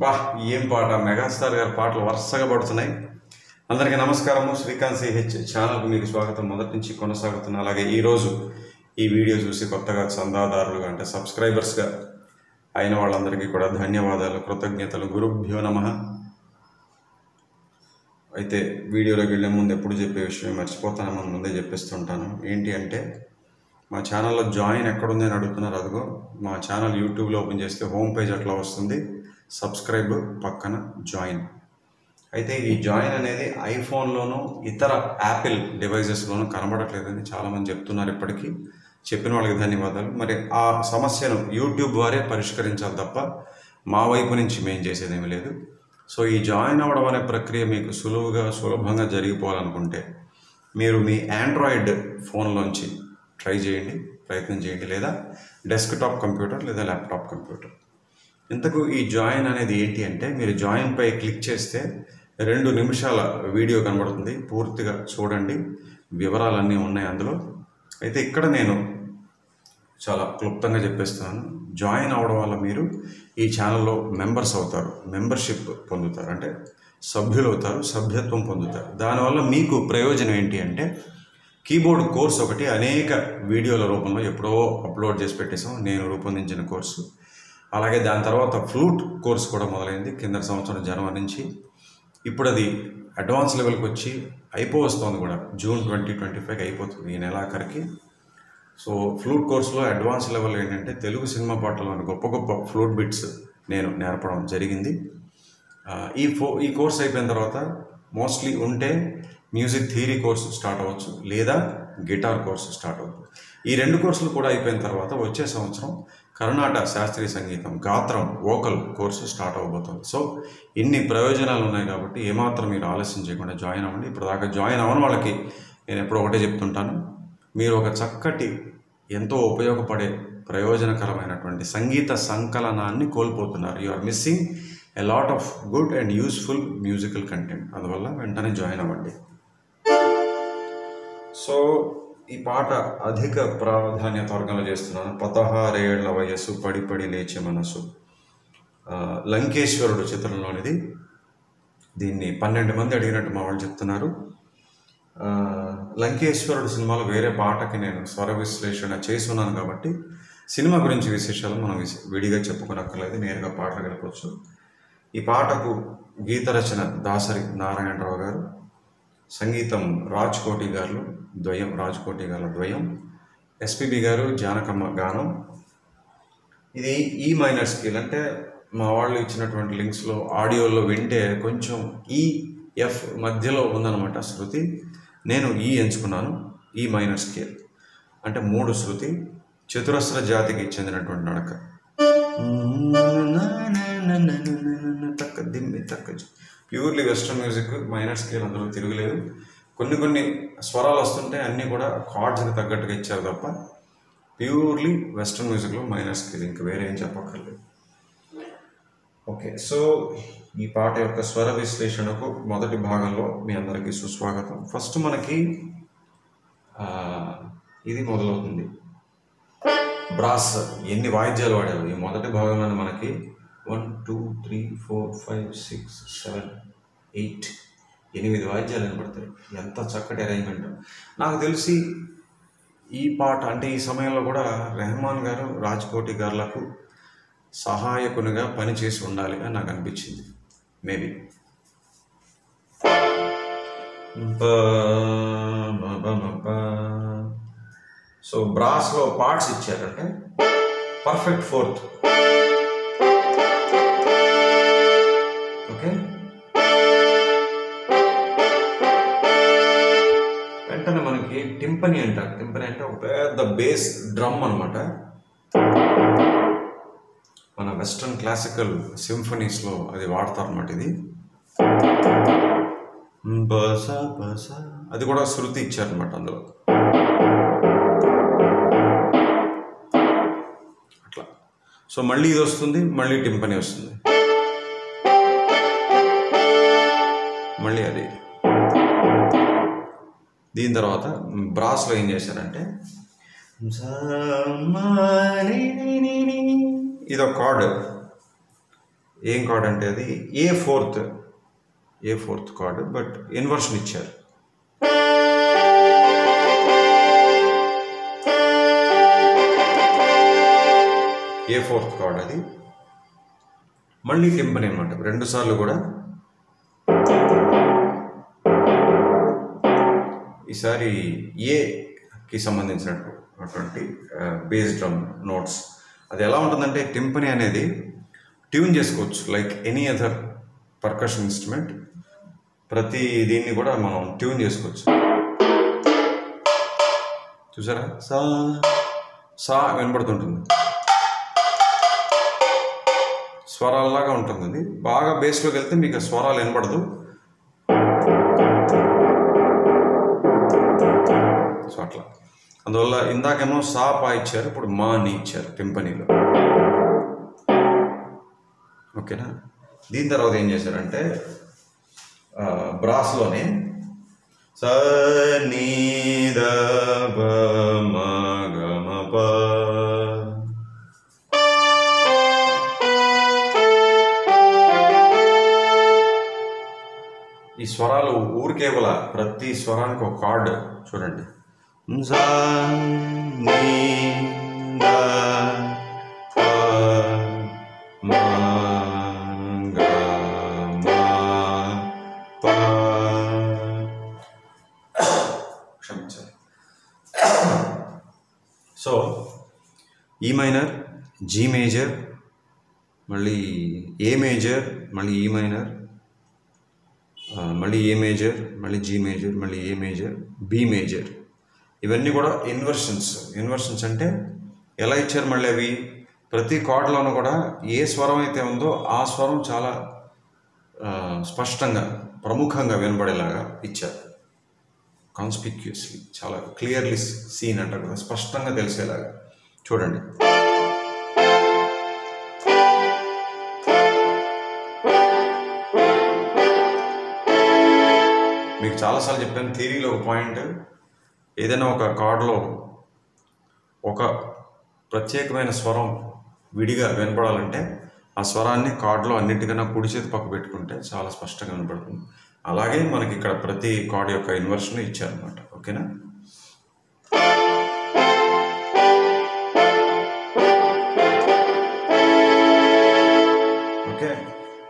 బా ఏం పాట! మెగాస్టార్ గారి పాటలు వరుసగా పడుతున్నాయి. అందరికీ నమస్కారము. శ్రీకాంత్ సిహెచ్ ఛానల్కు మీకు స్వాగతం. మొదటి నుంచి కొనసాగుతున్న అలాగే ఈరోజు ఈ వీడియో చూసి కొత్తగా చందాదారులుగా అంటే సబ్స్క్రైబర్స్గా అయిన వాళ్ళందరికీ కూడా ధన్యవాదాలు, కృతజ్ఞతలు. గురుభ్యో నమః. అయితే వీడియోలోకి వెళ్ళే ముందు ఎప్పుడు చెప్పే విషయం మర్చిపోతాను, ముందే చెప్పిస్తుంటాను. ఏంటి అంటే మా ఛానల్లో జాయిన్ ఎక్కడుంది అని అడుగుతున్నారు. అదిగో మా ఛానల్ యూట్యూబ్లో ఓపెన్ చేస్తే హోమ్ పేజ్ అట్లా వస్తుంది. సబ్స్క్రైబ్ పక్కన జాయిన్. అయితే ఈ జాయిన్ అనేది ఐఫోన్లోనూ ఇతర యాపిల్ డివైజెస్లోనూ కనబడట్లేదని చాలామంది చెప్తున్నారు. ఇప్పటికీ చెప్పిన వాళ్ళకి ధన్యవాదాలు. మరి ఆ సమస్యను యూట్యూబ్ వారే పరిష్కరించాలి తప్ప మా వైపు నుంచి మేము చేసేదేమీ లేదు. సో ఈ జాయిన్ అవ్వడం అనే ప్రక్రియ మీకు సులభంగా జరిగిపోవాలనుకుంటే మీరు మీ ఆండ్రాయిడ్ ఫోన్లోంచి ట్రై చేయండి, ప్రయత్నం చేయండి, లేదా డెస్క్టాప్ కంప్యూటర్ లేదా ల్యాప్టాప్ కంప్యూటర్. ఇంతకు ఈ జాయిన్ అనేది ఏంటి అంటే మీరు జాయిన్పై క్లిక్ చేస్తే 2 నిమిషాల వీడియో కనబడుతుంది. పూర్తిగా చూడండి, వివరాలన్నీ ఉన్నాయి అందులో. అయితే ఇక్కడ నేను చాలా క్లుప్తంగా చెప్పేస్తున్నాను. జాయిన్ అవడం వల్ల మీరు ఈ ఛానల్లో మెంబర్స్ అవుతారు, మెంబర్షిప్ పొందుతారు, అంటే సభ్యులు అవుతారు, సభ్యత్వం పొందుతారు. దానివల్ల మీకు ప్రయోజనం ఏంటి అంటే కీబోర్డ్ కోర్స్ ఒకటి అనేక వీడియోల రూపంలో ఎప్పుడో అప్లోడ్ చేసి పెట్టేసాం, నేను రూపొందించిన కోర్సు. అలాగే దాని తర్వాత ఫ్లూట్ కోర్స్ కూడా మొదలైంది కింద సంవత్సరం జనవరి నుంచి. ఇప్పుడు అది అడ్వాన్స్ లెవెల్కి వచ్చి అయిపోవస్తుంది కూడా. జూన్ 2025కి అయిపోతుంది ఈ నెలాఖరికి. సో ఫ్లూట్ కోర్సులో అడ్వాన్స్ లెవెల్ ఏంటంటే తెలుగు సినిమా పాటల్లోని గొప్ప గొప్ప ఫ్లూట్ బిట్స్ నేను నేర్పడం జరిగింది. ఈ కోర్స్ అయిపోయిన తర్వాత మోస్ట్లీ ఉంటే మ్యూజిక్ థియరీ కోర్సు స్టార్ట్ అవ్వచ్చు, లేదా గిటార్ కోర్సు స్టార్ట్ అవుతుంది. ఈ 2 కోర్సులు కూడా అయిపోయిన తర్వాత వచ్చే సంవత్సరం కర్ణాటక శాస్త్రీయ సంగీతం గాత్రం వోకల్ కోర్సు స్టార్ట్ అవ్వబోతుంది. సో ఇన్ని ప్రయోజనాలు ఉన్నాయి కాబట్టి ఏమాత్రం మీరు ఆలస్యం చేయకుండా జాయిన్ అవ్వండి. ఇప్పుడు దాకా జాయిన్ అవ్వని వాళ్ళకి నేను ఎప్పుడో ఒకటే చెప్తుంటాను, మీరు ఒక చక్కటి ఎంతో ఉపయోగపడే ప్రయోజనకరమైనటువంటి సంగీత సంకలనాన్ని కోల్పోతున్నారు. You are missing a lot of good and useful musical content. అందువల్ల వెంటనే జాయిన్ అవ్వండి. సో ఈ పాట అధిక ప్రాధాన్యత వర్గంలో చేస్తున్నాను. 16 ఏళ్ల వయస్సు పడి పడి లేచే మనసు, లంకేశ్వరుడు చిత్రంలోనిది. దీన్ని 12 మంది అడిగినట్టు మా వాళ్ళు చెప్తున్నారు. లంకేశ్వరుడు సినిమాలో వేరే పాటకి నేను స్వర విశ్లేషణ చేసి ఉన్నాను కాబట్టి సినిమా గురించి విశేషాలు మనం విడిగా చెప్పుకోనక్కర్లేదు, నేరుగా పాటలు గడపవచ్చు. ఈ పాటకు గీత రచన దాసరి నారాయణరావు గారు, సంగీతం రాజ్కోటి గారు ద్వయం, ఎస్పిబి గారు, జానకమ్మ గానం. ఇది ఈ మైనర్ స్కేల్, అంటే మా వాళ్ళు ఇచ్చినటువంటి లింక్స్లో ఆడియోలో వింటే కొంచెం ఈఎఫ్ మధ్యలో ఉందన్నమాట శృతి. నేను ఎంచుకున్నాను. ఈ మైనర్ స్కేల్ అంటే 3 శృతి, చతురస్ర జాతికి చెందినటువంటి నడక. తక్క దిమ్మి తక్క, purely western music, minor scale, అందులో తిరుగులేదు. కొన్ని స్వరాలు వస్తుంటే అన్నీ కూడా కార్డ్స్కి తగ్గట్టుగా ఇచ్చారు తప్ప ప్యూర్లీ వెస్ట్రన్ మ్యూజిక్లో మైనర్ స్కేల్, ఇంకా వేరే ఏం చెప్పక్కర్లేదు. ఓకే, సో ఈ పాట యొక్క స్వర విశ్లేషణకు మొదటి భాగంలో మీ అందరికీ సుస్వాగతం. ఫస్ట్ మనకి ఇది మొదలవుతుంది. బ్రాస్ ఎన్ని వాయిద్యాలు వాడారు ఈ మొదటి భాగంలో మనకి 1 2 3 4 5 6 7 8 వాయిద్యాలు కనబడతాయి. ఎంత చక్కటి అరేంజ్మెంట్. నాకు తెలిసి ఈ పాట అంటే ఈ సమయంలో కూడా రెహమాన్ గారు రాజ్కోటి గారులకు సహాయకునిగా పనిచేసి ఉండాలి అని నాకు అనిపించింది. మేబీ సో బ్రాస్లో పార్ట్స్ ఇచ్చారంటే పర్ఫెక్ట్ ఫోర్త్. ఓకే, వెంటనే మనకి టింపనీ అంటారు. టింపనీ అంటే ఒక పెద్ద బేస్ డ్రమ్ అనమాట. మన వెస్ట్రన్ క్లాసికల్ సింఫనీస్లో అది వాడతారు అన్నమాట. ఇది అది కూడా శృతి ఇచ్చారనమాట అందులో. అట్లా. సో మళ్ళీ ఇది వస్తుంది, మళ్ళీ టింపనీ వస్తుంది, మళ్ళీ అది. దీని తర్వాత బ్రాస్లో ఏం చేశారంటే ఇది ఒక కార్డ్, ఏం కార్డ్ అంటే అది ఏ ఫోర్త్ కార్డ్, బట్ ఇన్వర్షన్ ఇచ్చారు. ఏ ఫోర్త్ కార్డ్ అది. మళ్ళీ టింపనీ అనమాట, 2 సార్లు కూడా. ఈసారి ఏకి సంబంధించినటువంటి బేస్ డ్రమ్ నోట్స్. అది ఎలా ఉంటుందంటే టింపనీ అనేది ట్యూన్ చేసుకోవచ్చు like any other percussion instrument. ప్రతి దీన్ని కూడా మనం ట్యూన్ చేసుకోవచ్చు. చూసారా, సా వినపడుతుంటుంది, స్వరాల్లాగా ఉంటుంది. అది బాగా బేస్లోకి వెళ్తే మీకు స్వరాలు వినపడదు. సో అట్లా, అందువల్ల ఇందాకేమో సా పా ఇచ్చారు, ఇప్పుడు మా ని ఇచ్చారు టింపనీలో. ఓకేనా. దీని తర్వాత ఏం చేశారంటే బ్రాస్లోనే స నీ ద ప మ గ మ ప, ఈ స్వరాలు ఊరికేవల ప్రతి స్వరానికి ఒక కార్డ్ చూడండి. జ నీ ద ప మ గ మ ప, క్షమించాలి. సో ఈ మైనర్, జీ మేజర్, మళ్ళీ ఏ మేజర్, మళ్ళీ ఈ మైనర్, మళ్ళీ ఏ మేజర్, మళ్ళీ జీ మేజర్, మళ్ళీ ఏ మేజర్, బి మేజర్. ఇవన్నీ కూడా ఇన్వర్షన్స్ అంటే ఎలా ఇచ్చారు మళ్ళీ అవి ప్రతి కార్డులోనూ కూడా ఏ స్వరం అయితే ఉందో ఆ స్వరం చాలా స్పష్టంగా ప్రముఖంగా వినబడేలాగా ఇచ్చారు. కాన్స్పిక్యూస్లీ, చాలా క్లియర్లీ సీన్ అంటారు కదా, స్పష్టంగా తెలిసేలాగా. చూడండి, మీకు చాలాసార్లు చెప్పాను థియరీలో ఒక పాయింట్, ఏదైనా ఒక కార్డులో ఒక ప్రత్యేకమైన స్వరం విడిగా వినపడాలంటే ఆ స్వరాన్ని కార్డులో అన్నిటికన్నా కుడి చేతి పక్క పెట్టుకుంటే చాలా స్పష్టంగా వినపడుతుంది. అలాగే మనకి ఇక్కడ ప్రతి కార్డు యొక్క ఇన్వర్షన్ ఇచ్చారనమాట. ఓకేనా. ఓకే,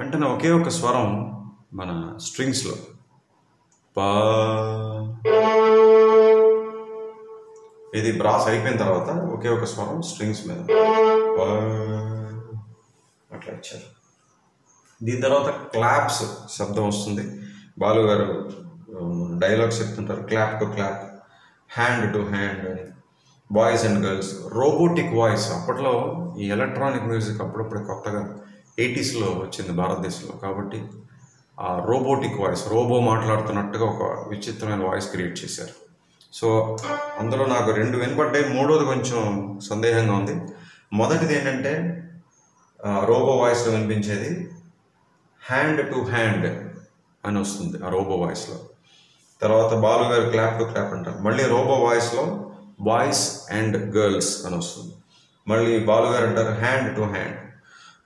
అంటే ఒకే ఒక స్వరం మన స్ట్రింగ్స్లో పా, ఇది బ్రాస్ అయిపోయిన తర్వాత ఒకే ఒక స్వరం స్ట్రింగ్స్ మీద పా అట్లా ఇచ్చారు. దీని తర్వాత క్లాప్స్ శబ్దం వస్తుంది. బాలు గారు డైలాగ్స్ చెప్తుంటారు, clap to clap, hand to hand అని, boys and girls, robotic voice. అప్పట్లో ఈ ఎలక్ట్రానిక్ మ్యూజిక్ అప్పుడప్పుడు కొత్తగా 80sలో వచ్చింది భారతదేశంలో, కాబట్టి ఆ రోబోటిక్ వాయిస్, రోబో మాట్లాడుతున్నట్టుగా ఒక విచిత్రమైన వాయిస్ క్రియేట్ చేశారు. సో అందులో నాకు 2 వినపడ్డాయి, మూడోది కొంచెం సందేహంగా ఉంది. మొదటిది ఏంటంటే రోబో వాయిస్లో వినిపించేది హ్యాండ్ టు హ్యాండ్ అని వస్తుంది ఆ రోబో వాయిస్లో. తర్వాత బాలు గారు క్లాప్ టు క్లాప్ అంటారు. మళ్ళీ రోబో వాయిస్లో బాయ్స్ అండ్ గర్ల్స్ అని వస్తుంది. మళ్ళీ బాలు గారు అంటారు హ్యాండ్ టు హ్యాండ్.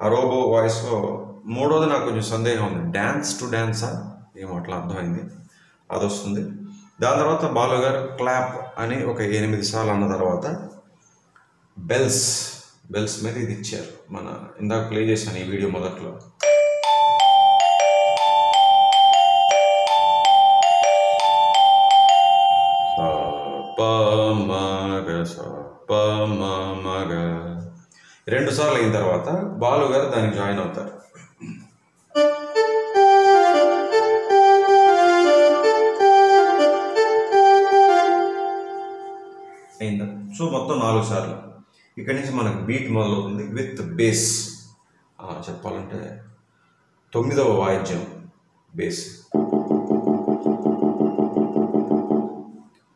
ఆ రోబో వాయిస్లో మూడోది నాకు కొంచెం సందేహం ఉంది, డ్యాన్స్ టు డ్యాన్సా ఏమో అట్లా అర్థమైంది, అది వస్తుంది. దాని తర్వాత బాలు గారు క్లాప్ అని ఒక 8 సార్లు అన్న తర్వాత బెల్స్ మీద ఇది ఇచ్చారు. మన ఇందాక ప్లే చేశాను ఈ వీడియో మొదట్లో. మగ 2 సార్లు అయిన తర్వాత బాలు గారు దానికి జాయిన్ అవుతారు. అయిందా? సో మొత్తం 4 సార్లు. ఇక్కడి నుంచి మనకు బీట్ మొదలవుతుంది విత్ బేస్. చెప్పాలంటే 9వ వాయిద్యం బేస్.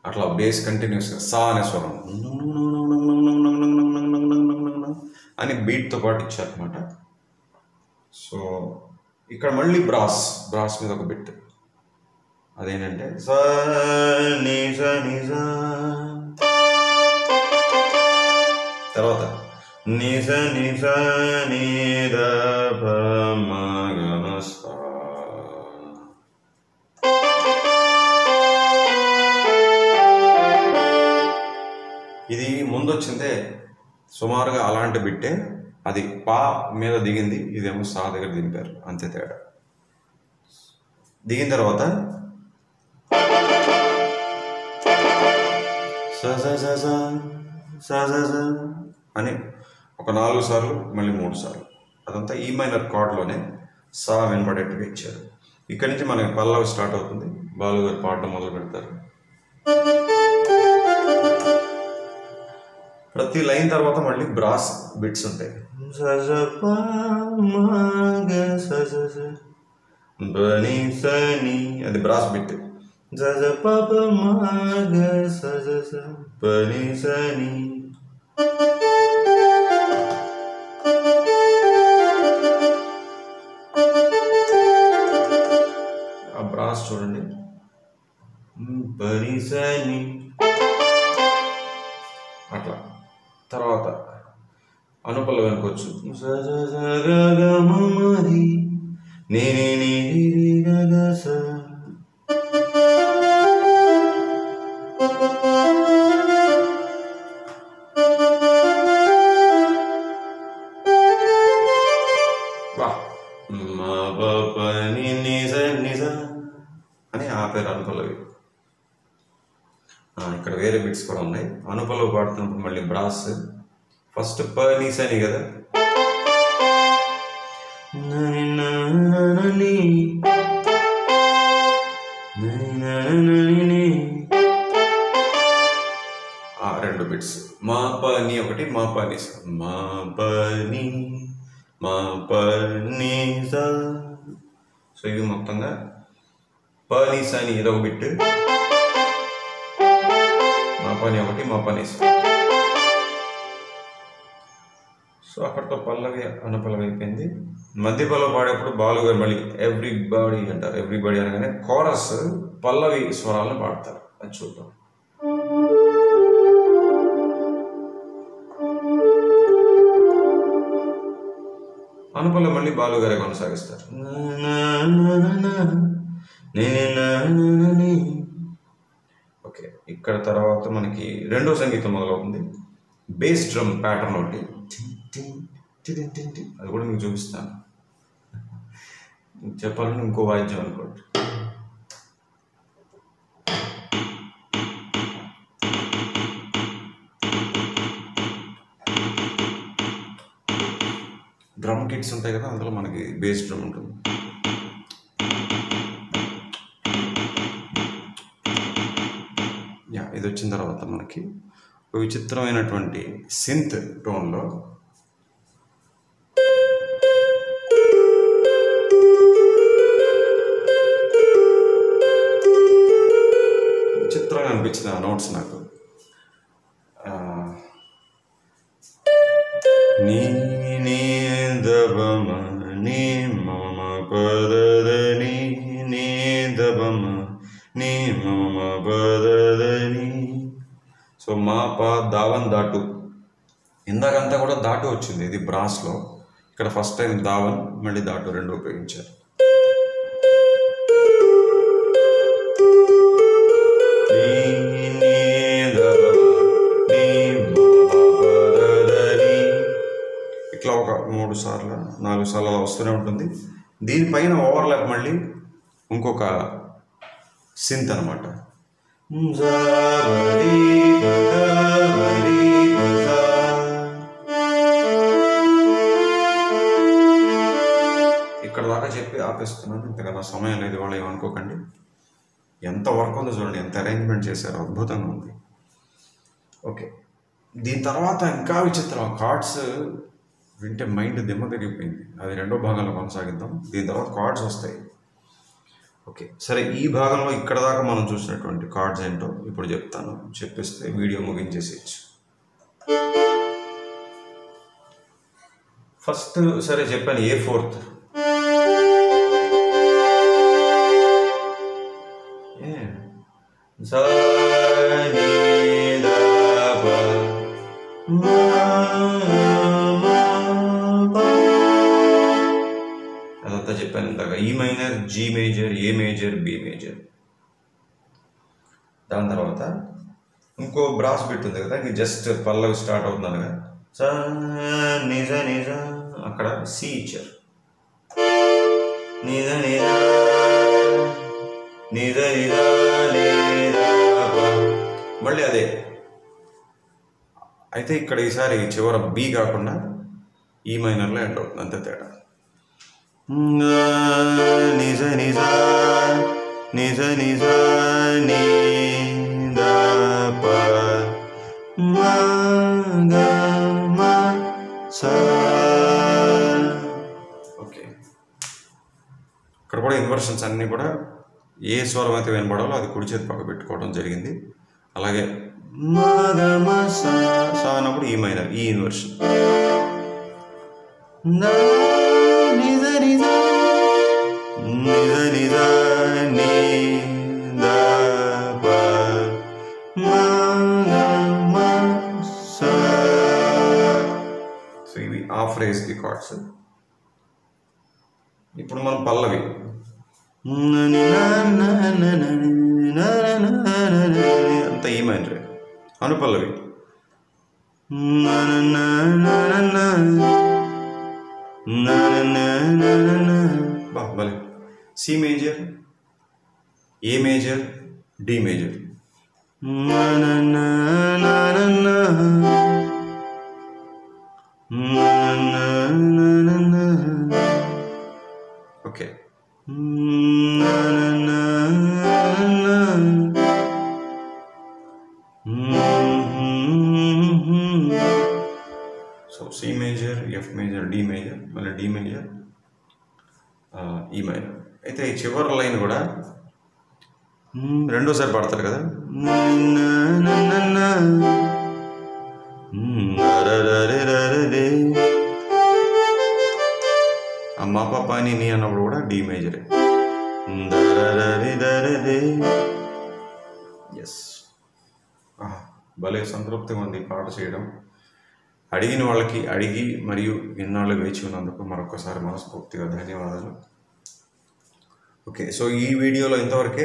అట్లా బేస్ కంటిన్యూస్గా సా అనే స్వరం అని బీట్తో పాటు ఇచ్చారనమాట. సో ఇక్కడ మళ్ళీ బ్రాస్ మీద ఒక బిట్, అదేంటంటే స ని స ని స. తర్వాత నిస నిస నిద ప మ గ మ సా. ఇది ముందొచ్చిందే సుమారుగా అలాంటి బిట్టే, అది పా మీద దిగింది, ఇదేమో సా దగ్గర దింపారు, అంతే తేడా. దిగిన తర్వాత స స స స స స స అని ఒక 4 సార్లు, మళ్ళీ 3 సార్లు, అదంతా ఈ మైనర్ కార్డ్లోనే సా వినపడేట్టుగా ఇచ్చారు. ఇక్కడి నుంచి మనకి పల్లవి స్టార్ట్ అవుతుంది, బాలు గారు పాడడం మొదలు పెడతారు. ప్రతి లైన్ తర్వాత మళ్ళీ బ్రాస్ బిట్స్ ఉంటాయి. అది బ్రాస్ బిట్. ఆ బ్రాస్ చూడండి, బనిసని అట్లా. తర్వాత అనుపల్లవి అనుకోవచ్చు, అని ఆపేరు అనుపల్లవి. ఇక్కడ వేరే బిట్స్ కూడా ఉన్నాయి. అనుపల్లవి పాడుతున్నప్పుడు మళ్ళీ బ్రాస్. ఫస్ట్ ప నీసని కదా, రెండు బిట్స్. మా పని ఒకటి, మా పని మా పని మా పని. సో ఇవి మొత్తంగా పనీసని ఇదొక బిట్, మా పని ఒకటి, మా పని. సో అక్కడితో పల్లవి అనుపల్లవి అయిపోయింది. మధ్య పల్లవి పాడేప్పుడు బాలు గారు మళ్ళీ ఎవ్రీబడి అంటారు. ఎవ్రీబడి అనగానే కోరస్ పల్లవి స్వరాలను పాడతారు. అది చూద్దాం. అనుపల్లవి మళ్ళీ బాలు గారే కొనసాగిస్తారు. ఓకే, ఇక్కడ తర్వాత మనకి రెండో సంగీతం మొదలవుతుంది. బేస్ డ్రమ్ ప్యాటర్న్ ఒకటి, అది కూడా మీకు చూపిస్తాను. చెప్పాలంటే ఇంకో వాయిద్యం అనుకోండి. డ్రమ్ కిట్స్ ఉంటాయి కదా, అందులో మనకి బేస్ డ్రమ్ ఉంటుంది. ఇది వచ్చిన తర్వాత మనకి ఒక విచిత్రమైనటువంటి సింత్ టోన్లో విచిత్రంగా అనిపించిన నోట్స్ నాకు. నీ నీ దబమ నీ మమ పదని నీ దబమ నీ మమ పదని. సో మా పా దావన్ దాటు, ఇందాకంతా కూడా దాటు వచ్చింది, ఇది బ్రాస్లో. ఇక్కడ ఫస్ట్ టైం దావన్ మళ్ళీ దాటు రెండు ఉపయోగించారు. ఇట్లా ఒక 3 సార్లు 4 సార్లు అలా వస్తూనే ఉంటుంది. దీనిపైన ఓవర్లాప్ మళ్ళీ ఇంకొక సింత్ అనమాట. ఇక్కడ దాకా చెప్పి ఆపేస్తున్నాను, ఇంతకన్నా సమయం లేదు, వాళ్ళు ఏమనుకోకండి. ఎంత వర్క్ ఉందో చూడండి, ఎంత అరేంజ్మెంట్ చేశారో, అద్భుతంగా ఉంది. ఓకే, దీని తర్వాత ఇంకా విచిత్రం, కార్డ్స్ వింటే మైండ్ దిమ్మ తిరిగిపోయింది. అది రెండో భాగంలో కొనసాగిద్దాం. దీని తర్వాత కార్డ్స్ వస్తాయి. ఓకే సరే, ఈ భాగంలో ఇక్కడ దాకా మనం చూసినటువంటి కార్డ్స్ ఏంటో ఇప్పుడు చెప్తాను, చెప్పిస్తే వీడియో ముగించేసేయచ్చు. ఫస్ట్ సరే చెప్పాను, A4 saw minor, G major, A major, B major. దాని తర్వాత ఇంకో బ్రాస్ బిట్ ఉంది కదా, ఇది జస్ట్ పల్లవి స్టార్ట్ అవుతున్నాను కదా, సా నిజ నిజ, అక్కడ సి ఇచ్చారు, నిజ నిజ నిజ నిజ, మళ్ళీ అదే. అయితే ఇక్కడ ఈసారి చివర బి కాకుండా ఈ మైనర్లో ఎండ్ అవుతుంది, అంతే తేడా. నిజ నిజ నిజ నిజ ని ద ప మ గ మ స. ఓకే, ఇక్కడ కూడా ఇన్వర్షన్స్ అన్నీ కూడా ఏ స్వరం అయితే వినపడాలో అది కుడి చేతి పక్క పెట్టుకోవడం జరిగింది. అలాగే మ గ మ స అన్నప్పుడు ఈ మైనర్, ఈ ఇన్వర్షన్. నిజ నిజ నిజ నిజ ని ద ప మ గ మ స. సో ఇవి ఆ ఫ్రేజ్కి కార్డ్స్. ఇప్పుడు మనం పల్లవి, అంత ఈ మైనర్. అనుపల్లవి భలే, C major, A major, D major. Okay, so C major, F major, D major, మళ్ళీ డి మేజర్, ఈ మైనర్. అయితే ఈ చివరి లైన్ కూడా రెండోసారి పడతారు కదా, ఆ మా పాపాని నీ అన్నప్పుడు కూడా డి మేజరే. ఎస్, భలే సంతృప్తిగా ఉంది పాట చేయడం. అడిగిన వాళ్ళకి అడిగి మరియు ఇన్నాళ్ళు వేచి ఉన్నందుకు మరొకసారి మనస్ఫూర్తిగా ధన్యవాదాలు. ఓకే, సో ఈ వీడియోలో ఇంతవరకే.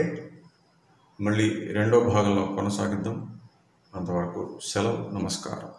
మళ్ళీ రెండో భాగంలో కొనసాగిద్దాం. అంతవరకు సెలవు, నమస్కారం.